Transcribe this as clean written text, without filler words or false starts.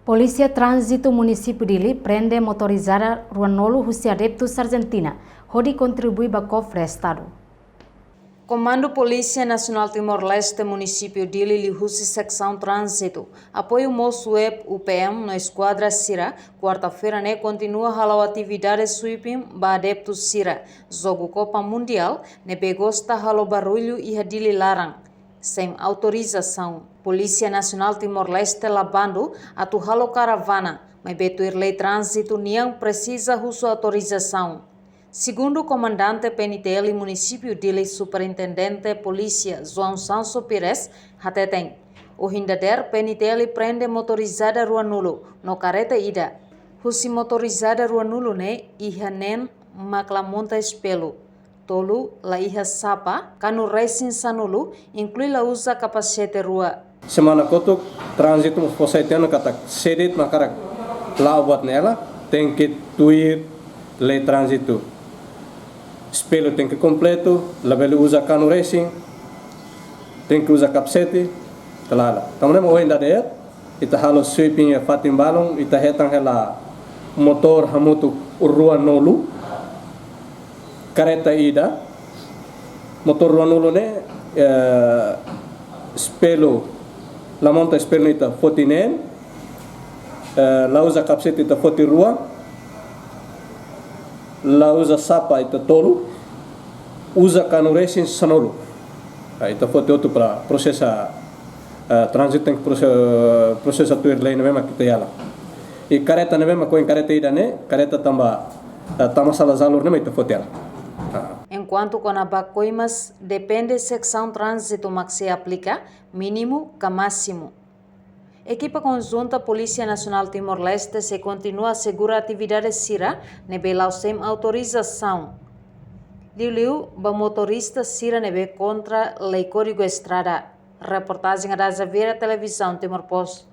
Polícia Trânsito Município Dili prende motorizada Ruanolo Rússia Adeptus Argentina, onde contribui para o cofre Estado. Comando Polícia Nacional Timor-Leste Município Dili Lihusi Secção Trânsito apoio o moço web UPM na Esquadra Sira. Quarta-feira continua a atividade sweeping para adeptos Sira. Jogo Copa Mundial ne begosta halo barulho e a Dili Larang. Sem autorização, Polícia Nacional Timor-Leste labando atu halo caravana, mas betuir lei trânsito não precisa sua autorização. Segundo o comandante PNTL município Dili, superintendente polícia João Sanso Pires, até tem. O hindader PNTL prende motorizada Ruanulo, no careta ida. Husi motorizada Ruanulo ne ihanen maclamonta espelho. Tolu la iha sapa, kanu racing sanulu, inclui la usa capacete rua. Semana kotuk trânsito positeno kata sedit makarak lawat nela tem que tuir lei trânsito. Espelho tem que completo, labelo usa cano racing, tem que usar capacete, talala. Também mo ainda der, ita halo sweeping fatim balong, ita hetang hela motor hamutu rua nolu, careta ida, motor rua nolu ne espelho, la monta espelho ita fotinen, la usa capacete ita foti rua. La usa sapa ita tolu, usa cano racing sanolo. Ita foto outro para processar trânsito tem que processar tuir lei na mesma kita yala. E careta na mesma coin careta ida ne, careta tamba salazalor ne ita foto yala. Enquanto com a bacoimas depende secção trânsito mas se aplica mínimo que máximo. Equipa conjunta Polícia Nacional Timor-Leste se continua a segurar atividade Sira, nebelau sem autorização. Liu ba motorista Sira nebe contra lei código estrada. Reportagem da Javeira Televisão Timor Post.